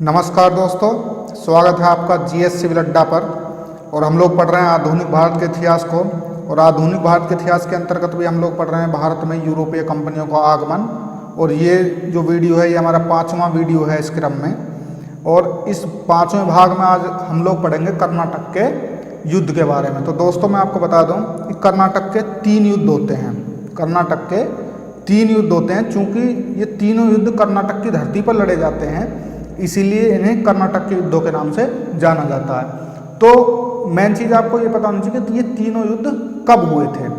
नमस्कार दोस्तों, स्वागत है आपका जीएस सिविल अड्डा पर। और हम लोग पढ़ रहे हैं आधुनिक भारत के इतिहास को। और आधुनिक भारत के इतिहास के अंतर्गत भी हम लोग पढ़ रहे हैं भारत में यूरोपीय कंपनियों का आगमन। और ये जो वीडियो है ये हमारा 5वां वीडियो है इस क्रम में। और इस 5वें भाग में आज हम लोग पढ़ेंगे कर्नाटक के युद्ध के बारे में। तो दोस्तों मैं आपको बता दूं कि कर्नाटक के 3 युद्ध होते हैं। कर्नाटक के 3 युद्ध होते हैं। चूँकि ये तीनों युद्ध कर्नाटक की धरती पर लड़े जाते हैं, इसीलिए इन्हें कर्नाटक के युद्धों के नाम से जाना जाता है। तो मेन चीज़ आपको ये पता होनी चाहिए कि ये तीनों युद्ध कब हुए थे।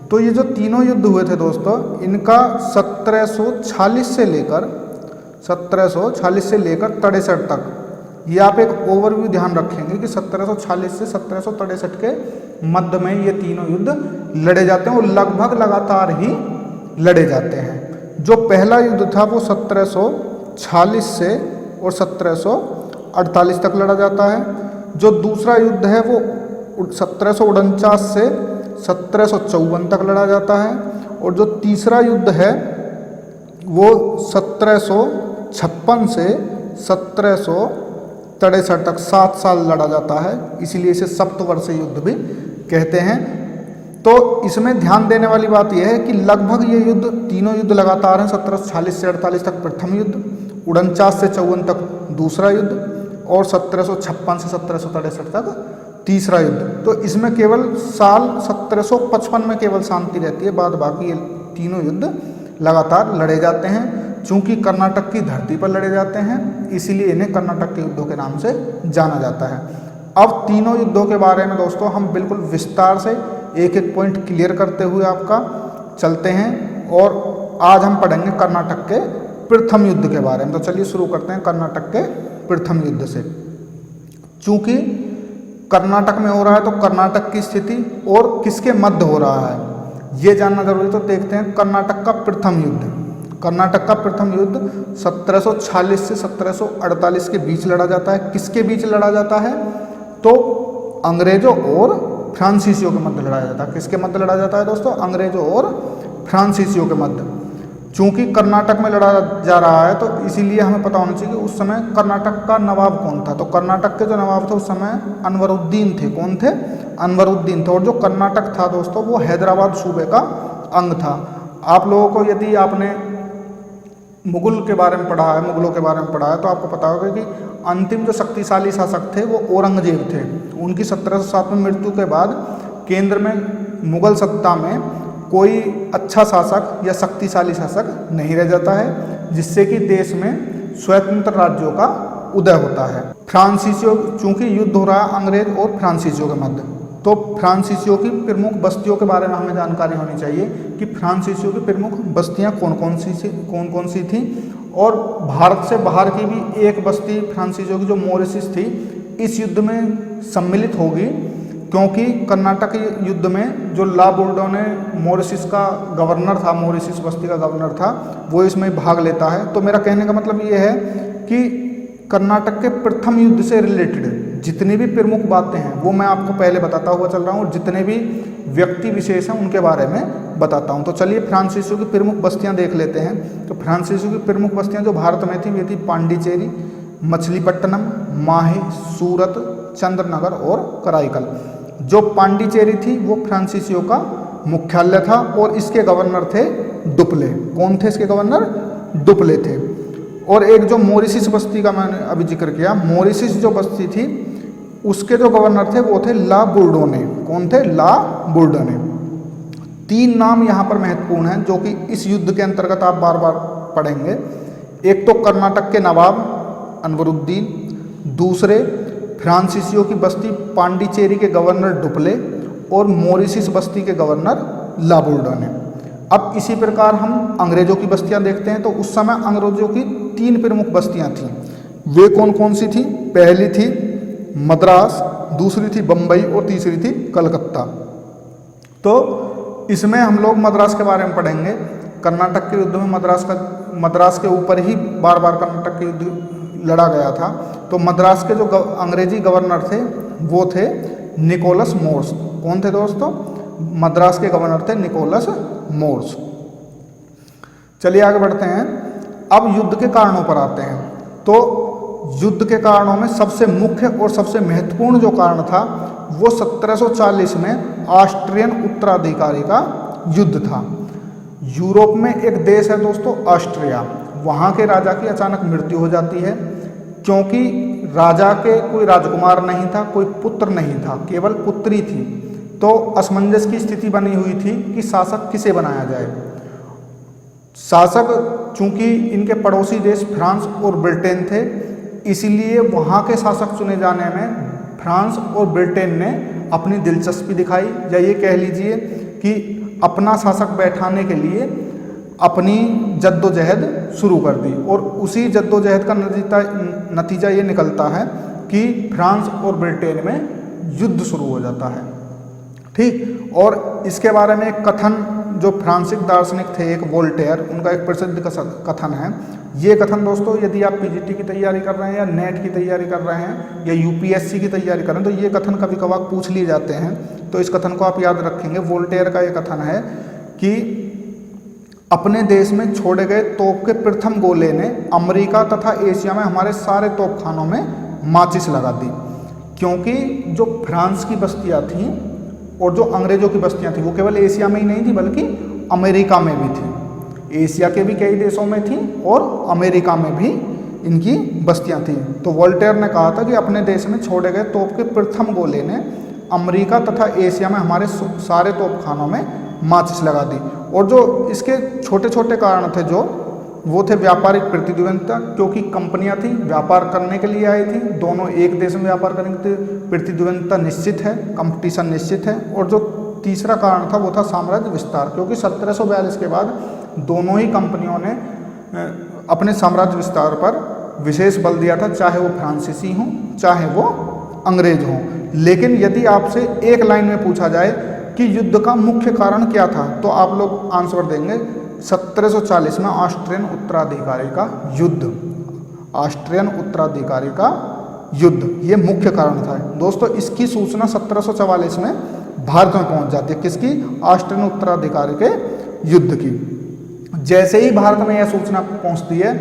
तो ये जो तीनों युद्ध हुए थे दोस्तों, इनका 1746 से लेकर 63 तक, ये आप एक ओवरव्यू ध्यान रखेंगे कि 1746 से 1763 के मध्य में ये तीनों युद्ध लड़े जाते हैं और लगभग लगातार ही लड़े जाते हैं। जो पहला युद्ध था वो 1746 से और 1748 तक लड़ा जाता है। जो दूसरा युद्ध है वो 1749 से 1754 तक लड़ा जाता है। और जो तीसरा युद्ध है वो 1756 से 1763 तक 7 साल लड़ा जाता है, इसीलिए इसे सप्तवर्षीय युद्ध भी कहते हैं। तो इसमें ध्यान देने वाली बात यह है कि लगभग ये युद्ध तीनों युद्ध लगातार हैं। 1746 से 48 तक प्रथम युद्ध, 49 से 54 तक दूसरा युद्ध और 1756 से 1763 तक तीसरा युद्ध। तो इसमें केवल साल 1755 में केवल शांति रहती है, बाद बाकी ये तीनों युद्ध लगातार लड़े जाते हैं। चूँकि कर्नाटक की धरती पर लड़े जाते हैं, इसीलिए इन्हें कर्नाटक के युद्धों के नाम से जाना जाता है। अब तीनों युद्धों के बारे में दोस्तों हम बिल्कुल विस्तार से एक एक पॉइंट क्लियर करते हुए आपका चलते हैं। और आज हम पढ़ेंगे कर्नाटक के प्रथम युद्ध के बारे में। तो चलिए शुरू करते हैं कर्नाटक के प्रथम युद्ध से। चूंकि कर्नाटक में हो रहा है तो कर्नाटक की स्थिति और किसके मध्य हो रहा है ये जानना जरूरी। तो देखते हैं कर्नाटक का प्रथम युद्ध। कर्नाटक का प्रथम युद्ध 1746 से 1748 के बीच लड़ा जाता है। किसके बीच लड़ा जाता है? तो अंग्रेजों और फ्रांसीसियों के मध्य लड़ा जाता है। किसके मध्य लड़ा जाता है दोस्तों? अंग्रेजों और फ्रांसीसियों के मध्य। चूंकि कर्नाटक में लड़ा जा रहा है तो इसीलिए हमें पता होना चाहिए कि उस समय कर्नाटक का नवाब कौन था। तो कर्नाटक के जो नवाब थे उस समय अनवरुद्दीन थे। कौन थे? अनवरुद्दीन थे। और जो कर्नाटक था दोस्तों वो हैदराबाद सूबे का अंग था। आप लोगों को यदि आपने मुगल के बारे में पढ़ा है, मुगलों के बारे में पढ़ा है, तो आपको पता होगा कि अंतिम जो शक्तिशाली शासक थे वो औरंगजेब थे। उनकी 1707 में मृत्यु के बाद केंद्र में मुगल सत्ता में कोई अच्छा शासक या शक्तिशाली शासक नहीं रह जाता है, जिससे कि देश में स्वतंत्र राज्यों का उदय होता है। फ्रांसीसियों, चूंकि युद्ध हो रहा है अंग्रेज और फ्रांसीसियों के मध्य, तो फ्रांसीसियों की प्रमुख बस्तियों के बारे में हमें जानकारी होनी चाहिए कि फ्रांसीसियों की प्रमुख बस्तियां कौन कौन सी थी। और भारत से बाहर की भी एक बस्ती फ्रांसीसियों की जो मॉरिशस थी इस युद्ध में सम्मिलित होगी, क्योंकि कर्नाटक युद्ध में जो ला बोर्डोने मॉरिशस का गवर्नर था, मॉरिशस बस्ती का गवर्नर था, वो इसमें भाग लेता है। तो मेरा कहने का मतलब ये है कि कर्नाटक के प्रथम युद्ध से रिलेटेड जितनी भी प्रमुख बातें हैं वो मैं आपको पहले बताता हुआ चल रहा हूँ, और जितने भी व्यक्ति विशेष हैं उनके बारे में बताता हूँ। तो चलिए फ्रांसीसियों की प्रमुख बस्तियाँ देख लेते हैं। तो फ्रांसीसियों की प्रमुख बस्तियाँ जो भारत में थी वे थी पांडिचेरी, मछलीपट्टनम, माहे, सूरत, चंद्रनगर और कराईकल। जो पांडिचेरी थी वो फ्रांसीसियों का मुख्यालय था और इसके गवर्नर थे डुप्ले। कौन थे इसके गवर्नर? डुप्ले थे। और एक जो मॉरिशस बस्ती का मैंने अभी जिक्र किया, मॉरिशस जो बस्ती थी उसके जो गवर्नर थे वो थे ला बोर्डोने। कौन थे? ला बोर्डोने। 3 नाम यहाँ पर महत्वपूर्ण हैं जो कि इस युद्ध के अंतर्गत आप बार बार पढ़ेंगे। एक तो कर्नाटक के नवाब अनवरुद्दीन, दूसरे फ्रांसीसियों की बस्ती पांडिचेरी के गवर्नर डुप्ले और मॉरिशस बस्ती के गवर्नर ला बोर्डोने। अब इसी प्रकार हम अंग्रेजों की बस्तियां देखते हैं। तो उस समय अंग्रेजों की 3 प्रमुख बस्तियां थीं। वे कौन कौन सी थी? पहली थी मद्रास, दूसरी थी बम्बई और तीसरी थी कलकत्ता। तो इसमें हम लोग मद्रास के बारे में पढ़ेंगे। कर्नाटक के युद्ध में मद्रास के ऊपर ही बार बार कर्नाटक के युद्ध लड़ा गया था। तो मद्रास के जो अंग्रेजी गवर्नर थे वो थे निकोलस मोर्स। कौन थे दोस्तों? मद्रास के गवर्नर थे निकोलस मोर्स। चलिए आगे बढ़ते हैं। अब युद्ध के कारणों पर आते हैं। तो युद्ध के कारणों में सबसे मुख्य और सबसे महत्वपूर्ण जो कारण था वो 1740 में ऑस्ट्रियन उत्तराधिकारी का युद्ध था। यूरोप में एक देश है दोस्तों ऑस्ट्रिया, वहाँ के राजा की अचानक मृत्यु हो जाती है, क्योंकि राजा के कोई राजकुमार नहीं था, कोई पुत्र नहीं था, केवल पुत्री थी। तो असमंजस की स्थिति बनी हुई थी कि शासक किसे बनाया जाए। शासक चूंकि इनके पड़ोसी देश फ्रांस और ब्रिटेन थे, इसीलिए वहाँ के शासक चुने जाने में फ्रांस और ब्रिटेन ने अपनी दिलचस्पी दिखाई, या ये कह लीजिए कि अपना शासक बैठाने के लिए अपनी जद्दोजहद शुरू कर दी। और उसी जद्दोजहद का नतीजा ये निकलता है कि फ्रांस और ब्रिटेन में युद्ध शुरू हो जाता है। ठीक, और इसके बारे में एक कथन जो फ्रांसीसी दार्शनिक थे एक वोल्टेयर, उनका एक प्रसिद्ध कथन है। ये कथन दोस्तों यदि आप पीजीटी की तैयारी कर रहे हैं या नेट की तैयारी कर रहे हैं या यूपीएससी की तैयारी कर रहे हैं तो ये कथन कभी कभार पूछ लिए जाते हैं, तो इस कथन को आप याद रखेंगे। वोल्टेयर का ये कथन है कि अपने देश में छोड़े गए तोप के प्रथम गोले ने अमेरिका तथा एशिया में हमारे सारे तोपखानों में माचिस लगा दी, क्योंकि जो फ्रांस की बस्तियां थीं और जो अंग्रेजों की बस्तियां थीं वो केवल एशिया में ही नहीं थी बल्कि अमेरिका में भी थी। एशिया के भी कई देशों में थी और अमेरिका में भी इनकी बस्तियां थीं। तो वोल्टेयर ने कहा था कि अपने देश में छोड़े गए तोप के प्रथम गोले ने अमेरिका तथा एशिया में हमारे सारे तोपखानों में माचिस लगा दी। और जो इसके छोटे छोटे कारण थे जो वो थे व्यापारिक प्रतिद्वंद्विता, क्योंकि कंपनियां थी व्यापार करने के लिए आई थी, दोनों एक देश में व्यापार करेंगे, प्रतिद्वंद्विता निश्चित है, कंपटीशन निश्चित है। और जो तीसरा कारण था वो था साम्राज्य विस्तार, क्योंकि 1742 के बाद दोनों ही कंपनियों ने अपने साम्राज्य विस्तार पर विशेष बल दिया था, चाहे वो फ्रांसीसी हों चाहे वो अंग्रेज हों। लेकिन यदि आपसे एक लाइन में पूछा जाए कि युद्ध का मुख्य कारण क्या था, तो आप लोग आंसर देंगे 1740 में ऑस्ट्रियन उत्तराधिकारी का युद्ध। ऑस्ट्रियन उत्तराधिकारी का युद्ध ये मुख्य कारण था दोस्तों। इसकी सूचना 1744 में भारत में पहुंच जाती है, किसकी? ऑस्ट्रियन उत्तराधिकारी के युद्ध की। जैसे ही भारत में यह सूचना पहुंचती है,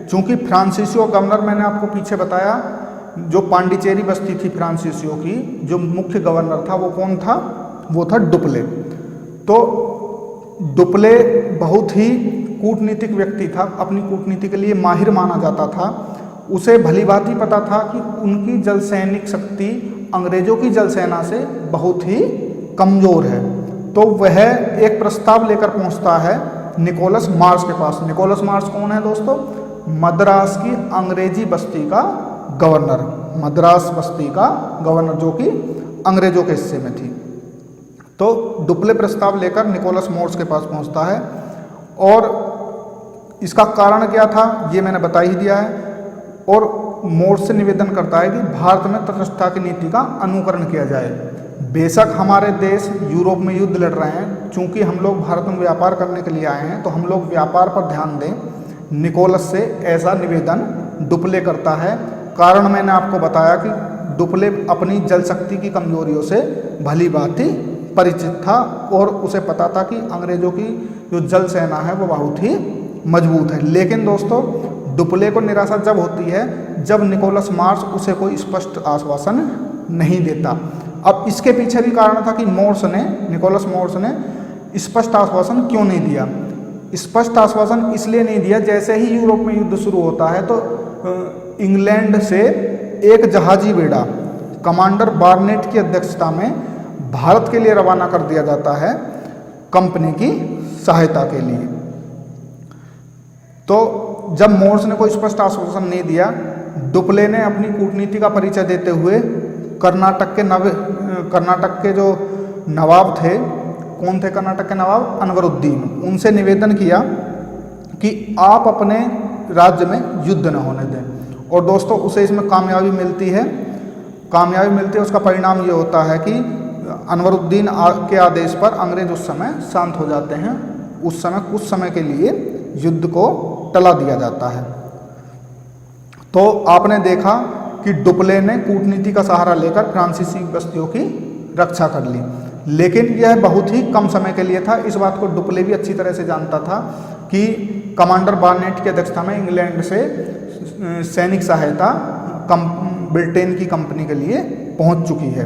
चूंकि फ्रांसीसियों गवर्नर, मैंने आपको पीछे बताया, जो पांडिचेरी बस्ती थी फ्रांसीसियों की, जो मुख्य गवर्नर था वो कौन था? वो था डुप्ले। तो डुप्ले बहुत ही कूटनीतिक व्यक्ति था, अपनी कूटनीति के लिए माहिर माना जाता था। उसे भलीभांति पता था कि उनकी जल सैनिक शक्ति अंग्रेजों की जल सेना से बहुत ही कमजोर है। तो वह एक प्रस्ताव लेकर पहुंचता है निकोलस मार्श के पास। निकोलस मार्श कौन है दोस्तों? मद्रास की अंग्रेजी बस्ती का गवर्नर, मद्रास बस्ती का गवर्नर जो कि अंग्रेजों के हिस्से में थी। तो डुप्ले प्रस्ताव लेकर निकोलस मोर्स के पास पहुंचता है, और इसका कारण क्या था ये मैंने बता ही दिया है। और मोर्स से निवेदन करता है कि भारत में तटस्थता की नीति का अनुकरण किया जाए। बेशक हमारे देश यूरोप में युद्ध लड़ रहे हैं, चूंकि हम लोग भारत में व्यापार करने के लिए आए हैं तो हम लोग व्यापार पर ध्यान दें। निकोलस से ऐसा निवेदन डुप्ले करता है। कारण मैंने आपको बताया कि डुप्ले अपनी जल शक्ति की कमजोरियों से भली भांति परिचित था, और उसे पता था कि अंग्रेजों की जो जल सेना है वो बहुत ही मजबूत है। लेकिन दोस्तों डुप्ले को निराशा जब होती है जब निकोलस मार्श उसे कोई स्पष्ट आश्वासन नहीं देता। अब इसके पीछे भी कारण था कि निकोलस मोर्स ने स्पष्ट आश्वासन क्यों नहीं दिया। स्पष्ट आश्वासन इसलिए नहीं दिया, जैसे ही यूरोप में युद्ध शुरू होता है तो इंग्लैंड से एक जहाजी बेड़ा कमांडर बार्नेट की अध्यक्षता में भारत के लिए रवाना कर दिया जाता है कंपनी की सहायता के लिए। तो जब मोर्स ने कोई स्पष्ट आश्वासन नहीं दिया, डुप्ले ने अपनी कूटनीति का परिचय देते हुए कर्नाटक के जो नवाब थे, कौन थे कर्नाटक के नवाब? अनवरुद्दीन, उनसे निवेदन किया कि आप अपने राज्य में युद्ध न होने दें। और दोस्तों उसे इसमें कामयाबी मिलती है। उसका परिणाम ये होता है कि अनवरुद्दीन के आदेश पर अंग्रेज उस समय शांत हो जाते हैं। उस समय कुछ समय के लिए युद्ध को टला दिया जाता है। तो आपने देखा कि डुप्ले ने कूटनीति का सहारा लेकर फ्रांसीसी बस्तियों की रक्षा कर ली, लेकिन यह बहुत ही कम समय के लिए था। इस बात को डुप्ले भी अच्छी तरह से जानता था कि कमांडर बार्नेट की अध्यक्षता में इंग्लैंड से सैनिक सहायता ब्रिटेन की कंपनी के लिए पहुंच चुकी है।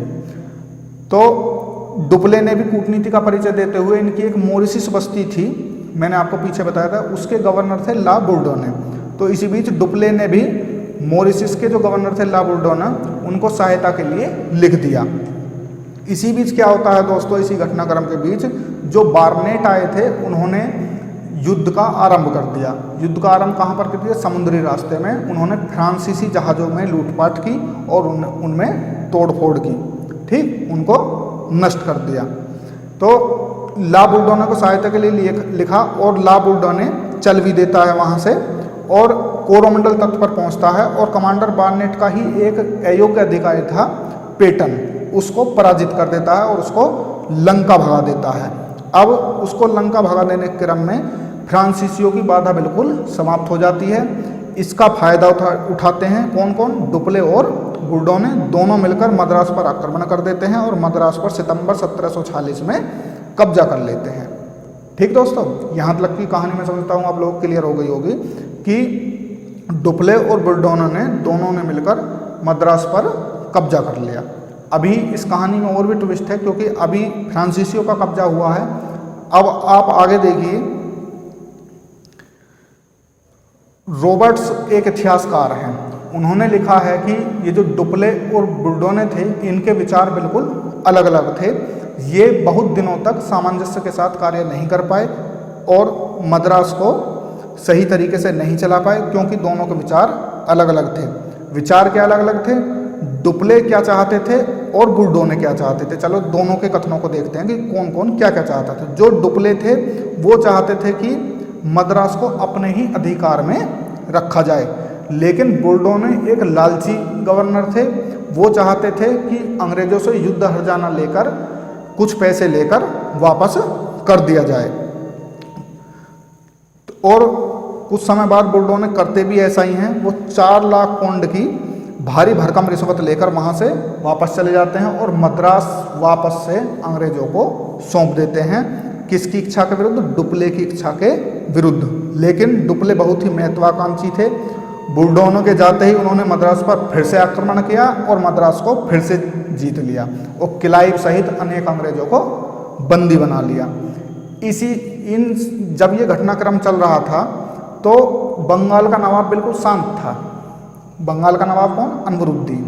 तो डुप्ले ने भी कूटनीति का परिचय देते हुए इनकी एक मॉरिशस बस्ती थी, मैंने आपको पीछे बताया था, उसके गवर्नर थे ला बोर्डोने। तो इसी बीच डुप्ले ने भी मॉरिशस के जो गवर्नर थे ला बोर्डोना, उनको सहायता के लिए लिख दिया। इसी बीच क्या होता है दोस्तों, इसी घटनाक्रम के बीच जो बार्नेट आए थे उन्होंने युद्ध का आरंभ कर दिया। युद्ध का आरंभ कहाँ पर कर दिया? समुद्री रास्ते में। उन्होंने फ्रांसीसी जहाज़ों में लूटपाट की और उनमें तोड़फोड़ की, ठीक, उनको नष्ट कर दिया। तो ला बोर्डोने को सहायता के लिए लिखा और ला बोर्डोने चल भी देता है वहाँ से और कोरोमंडल तट पर पहुँचता है और कमांडर बार्नेट का ही एक अयोग्य अधिकारी था पेटन, उसको पराजित कर देता है और उसको लंका भगा देता है। अब उसको लंका भगा देने के क्रम में फ्रांसीसियों की बाधा बिल्कुल समाप्त हो जाती है। इसका फायदा उठाते हैं कौन कौन? डुप्ले और बोर्डोने दोनों मिलकर मद्रास पर आक्रमण कर देते हैं और मद्रास पर सितंबर 1746 में कब्जा कर लेते हैं। ठीक दोस्तों, यहाँ तक की कहानी मैं समझता हूँ आप लोग क्लियर हो गई होगी कि डुप्ले और बोर्डोने ने दोनों ने मिलकर मद्रास पर कब्जा कर लिया। अभी इस कहानी में और भी ट्विस्ट है क्योंकि अभी फ्रांसीसियों का कब्जा हुआ है। अब आप आगे देखिए, रॉबर्ट्स एक इतिहासकार हैं, उन्होंने लिखा है कि ये जो डुप्ले और बोर्डोने थे इनके विचार बिल्कुल अलग अलग थे। ये बहुत दिनों तक सामंजस्य के साथ कार्य नहीं कर पाए और मद्रास को सही तरीके से नहीं चला पाए क्योंकि दोनों के विचार अलग अलग थे। विचार क्या अलग अलग थे? डुप्ले क्या चाहते थे और बोर्डोने क्या चाहते थे। चलो दोनों के कथनों को देखते हैं कि कौन कौन क्या क्या चाहता था। जो डुप्ले थे वो चाहते थे कि मद्रास को अपने ही अधिकार में रखा जाए, लेकिन बोर्डोने एक लालची गवर्नर थे, वो चाहते थे कि अंग्रेजों से युद्ध हर्जाना लेकर कुछ पैसे लेकर वापस कर दिया जाए। और कुछ समय बाद बोर्डोने करते भी ऐसा ही हैं, वो 4 लाख पौंड की भारी भरकम रिश्वत लेकर वहाँ से वापस चले जाते हैं और मद्रास वापस से अंग्रेजों को सौंप देते हैं। किसकी इच्छा के विरुद्ध? डुप्ले की इच्छा के विरुद्ध। लेकिन डुप्ले बहुत ही महत्वाकांक्षी थे। बोर्डोने के जाते ही उन्होंने मद्रास पर फिर से आक्रमण किया और मद्रास को फिर से जीत लिया और क्लाइव सहित अनेक अंग्रेजों को बंदी बना लिया। जब ये घटनाक्रम चल रहा था तो बंगाल का नवाब बिल्कुल शांत था। बंगाल का नवाब कौन? अनवरुद्दीन।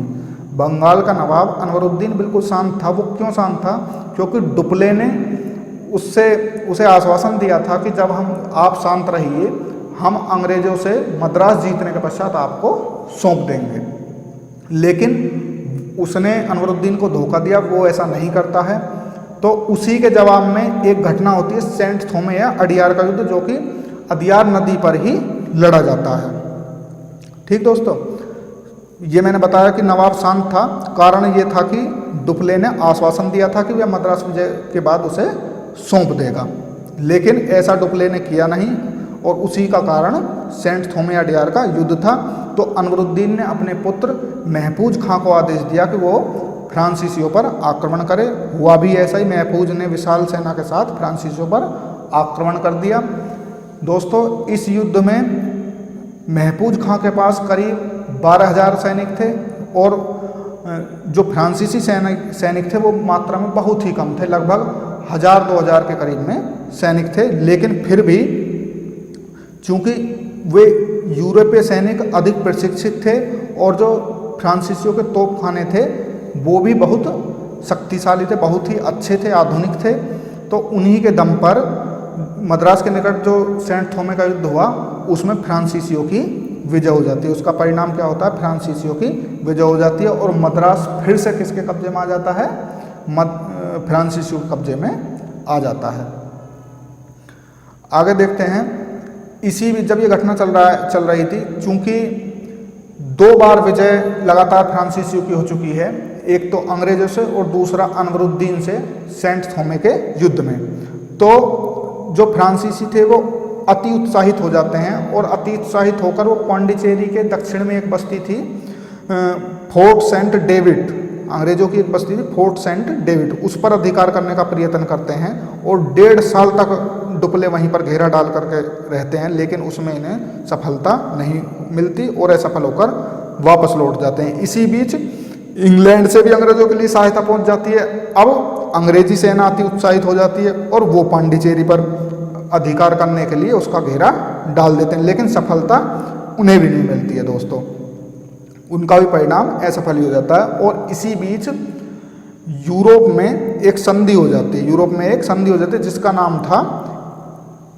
बंगाल का नवाब अनवरुद्दीन बिल्कुल शांत था। वो क्यों शांत था? क्योंकि डुप्ले ने उसे आश्वासन दिया था कि जब आप शांत रहिए, हम अंग्रेजों से मद्रास जीतने के पश्चात आपको सौंप देंगे। लेकिन उसने अनवरुद्दीन को धोखा दिया, वो ऐसा नहीं करता है। तो उसी के जवाब में एक घटना होती है सेंट थोमे या अडियार का युद्ध, जो कि अदियार नदी पर ही लड़ा जाता है। ठीक दोस्तों, ये मैंने बताया कि नवाब शांत था। कारण ये था कि डुप्ले ने आश्वासन दिया था कि वह मद्रास विजय के बाद उसे सौंप देगा, लेकिन ऐसा डुप्ले ने किया नहीं और उसी का कारण सेंट थोमे अडियार का युद्ध था। तो अनवरुद्दीन ने अपने पुत्र महफूज खां को आदेश दिया कि वो फ्रांसीसियों पर आक्रमण करे। हुआ भी ऐसा ही, महफूज ने विशाल सेना के साथ फ्रांसीसियों पर आक्रमण कर दिया। दोस्तों, इस युद्ध में महफूज खां के पास करीब 12,000 सैनिक थे और जो फ्रांसीसी सैनिक थे वो मात्रा में बहुत ही कम थे, लगभग 1,000-2,000 के करीब में सैनिक थे। लेकिन फिर भी चूंकि वे यूरोपीय सैनिक अधिक प्रशिक्षित थे और जो फ्रांसीसियों के तोपखाने थे वो भी बहुत शक्तिशाली थे, बहुत ही अच्छे थे, आधुनिक थे। तो उन्हीं के दम पर मद्रास के निकट जो सेंट थोमे का युद्ध हुआ उसमें फ्रांसीसियों की विजय हो जाती है। उसका परिणाम क्या होता है? फ्रांसीसियों की विजय हो जाती है और मद्रास फिर से किसके कब्जे में आ जाता है? फ्रांसीसियों के कब्जे में आ जाता है। आगे देखते हैं। इसी जब ये घटना चल रही थी, चूंकि 2 बार विजय लगातार फ्रांसीसियों की हो चुकी है, एक तो अंग्रेजों से और दूसरा अनवरुद्दीन से सेंट थोमे के युद्ध में, तो जो फ्रांसीसी थे वो अति उत्साहित हो जाते हैं और अति उत्साहित होकर वो पांडिचेरी के दक्षिण में एक बस्ती थी फोर्ट सेंट डेविड, अंग्रेजों की एक बस्ती थी फोर्ट सेंट डेविड, उस पर अधिकार करने का प्रयत्न करते हैं और 1.5 साल तक डुप्ले वहीं पर घेरा डाल करके रहते हैं, लेकिन उसमें इन्हें सफलता नहीं मिलती और असफल होकर वापस लौट जाते हैं। इसी बीच इंग्लैंड से भी अंग्रेजों के लिए सहायता पहुंच जाती है। अब अंग्रेजी सेना अति उत्साहित हो जाती है और वो पांडिचेरी पर अधिकार करने के लिए उसका घेरा डाल देते हैं, लेकिन सफलता उन्हें भी नहीं मिलती है दोस्तों, उनका भी परिणाम असफल ही हो जाता है। और इसी बीच यूरोप में एक संधि हो जाती है, यूरोप में एक संधि हो जाती है जिसका नाम था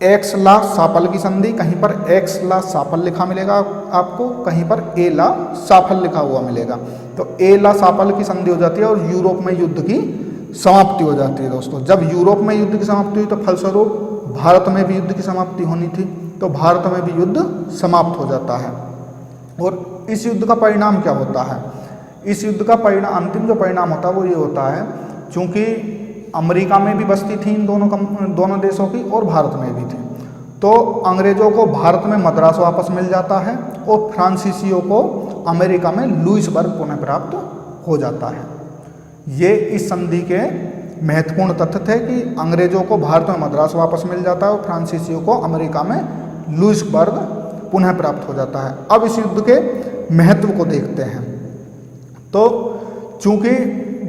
एक्स ला सापल की संधि। कहीं पर एक्स ला सापल लिखा मिलेगा आपको, कहीं पर ए ला साफल लिखा हुआ मिलेगा। तो ए ला सापल की संधि हो जाती है और यूरोप में युद्ध की समाप्ति हो जाती है दोस्तों। जब यूरोप में युद्ध की समाप्ति हुई तो फलस्वरूप भारत में भी युद्ध की समाप्ति होनी थी, तो भारत में भी युद्ध समाप्त हो जाता है। और इस युद्ध का परिणाम क्या होता है? इस युद्ध का परिणाम, अंतिम जो परिणाम होता है वो ये होता है, चूंकि अमेरिका में भी बस्ती थी इन दोनों देशों की और भारत में भी थी, तो अंग्रेजों को भारत में मद्रास वापस मिल जाता है और फ्रांसीसियों को अमेरिका में लुइसबर्ग पुनः प्राप्त हो जाता है। ये इस संधि के महत्वपूर्ण तथ्य थे कि अंग्रेजों को भारत में मद्रास वापस मिल जाता है और फ्रांसीसियों को अमेरिका में लुइसबर्ग पुनः प्राप्त हो जाता है। अब इस युद्ध के महत्व को देखते हैं। तो चूंकि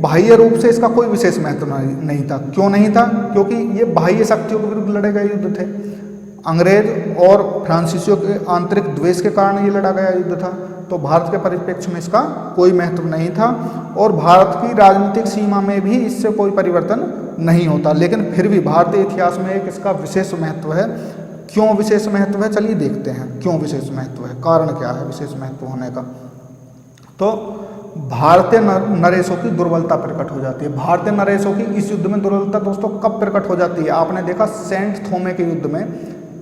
बाह्य रूप से इसका कोई विशेष महत्व नहीं था। क्यों नहीं था? क्योंकि ये बाह्य शक्तियों के विरुद्ध लड़े गए युद्ध थे। अंग्रेज और फ्रांसीसियों के आंतरिक द्वेष के कारण ये लड़ा गया युद्ध था। तो भारत के परिप्रेक्ष्य में इसका कोई महत्व नहीं था और भारत की राजनीतिक सीमा में भी इससे कोई परिवर्तन नहीं होता। लेकिन फिर भी भारतीय इतिहास में एक इसका विशेष महत्व है। क्यों विशेष महत्व है? चलिए देखते हैं क्यों विशेष महत्व है, कारण क्या है विशेष महत्व होने का। तो भारतीय नरेशों की दुर्बलता प्रकट हो जाती है। भारतीय नरेशों की इस युद्ध में दुर्बलता दोस्तों कब प्रकट हो जाती है? आपने देखा सेंट थोमे के युद्ध में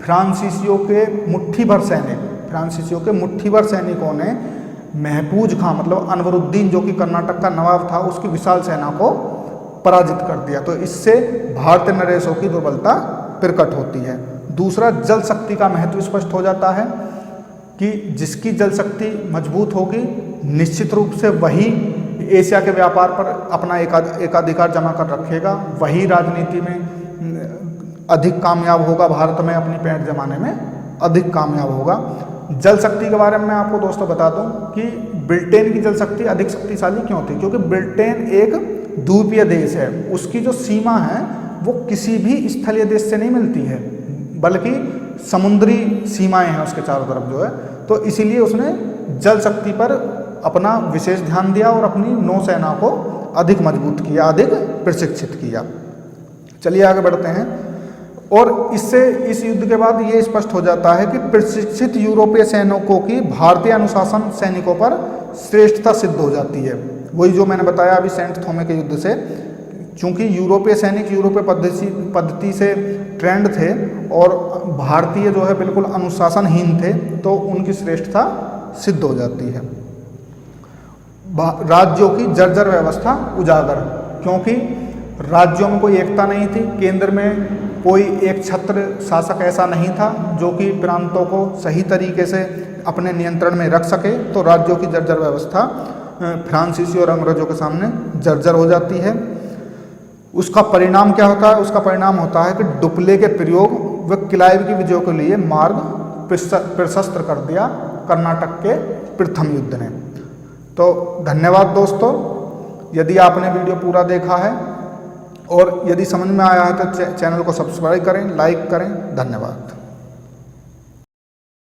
फ्रांसीसियों के मुट्ठी भर सैनिकों ने महफूज खां मतलब अनवरुद्दीन जो कि कर्नाटक का नवाब था उसकी विशाल सेना को पराजित कर दिया। तो इससे भारतीय नरेशों की दुर्बलता प्रकट होती है। दूसरा, जल शक्ति का महत्व स्पष्ट हो जाता है कि जिसकी जल शक्ति मजबूत होगी निश्चित रूप से वही एशिया के व्यापार पर अपना एकाधिकार जमा कर रखेगा, वही राजनीति में अधिक कामयाब होगा, भारत में अपनी पैठ जमाने में अधिक कामयाब होगा। जल शक्ति के बारे में मैं आपको दोस्तों बता दूं कि ब्रिटेन की जल शक्ति अधिक शक्तिशाली क्यों थी? क्योंकि ब्रिटेन एक द्वीपीय देश है, उसकी जो सीमा है वो किसी भी स्थलीय देश से नहीं मिलती है, बल्कि समुद्री सीमाएं हैं उसके चारों तरफ जो है। तो इसीलिए उसने जल शक्ति पर अपना विशेष ध्यान दिया और अपनी नौसेना को अधिक मजबूत किया, अधिक प्रशिक्षित किया। चलिए आगे बढ़ते हैं। और इससे इस युद्ध के बाद ये स्पष्ट हो जाता है कि प्रशिक्षित यूरोपीय सैनिकों की भारतीय अनुशासन सैनिकों पर श्रेष्ठता सिद्ध हो जाती है। वही जो मैंने बताया अभी सेंट थोमे के युद्ध से, चूंकि यूरोपीय सैनिक यूरोपीय पद्धति से ट्रेंड थे और भारतीय जो है बिल्कुल अनुशासनहीन थे, तो उनकी श्रेष्ठता सिद्ध हो जाती है। राज्यों की जर्जर व्यवस्था उजागर, क्योंकि राज्यों में कोई एकता नहीं थी, केंद्र में कोई एक छत्र शासक ऐसा नहीं था जो कि प्रांतों को सही तरीके से अपने नियंत्रण में रख सके। तो राज्यों की जर्जर व्यवस्था फ्रांसीसी और अंग्रेजों के सामने जर्जर हो जाती है। उसका परिणाम क्या होता है? उसका परिणाम होता है कि डुप्ले के प्रयोग व क्लाइव की विजयों के लिए मार्ग प्रशस्त कर दिया कर्नाटक के प्रथम युद्ध ने। तो धन्यवाद दोस्तों, यदि आपने वीडियो पूरा देखा है और यदि समझ में आया है तो चैनल को सब्सक्राइब करें, लाइक करें। धन्यवाद।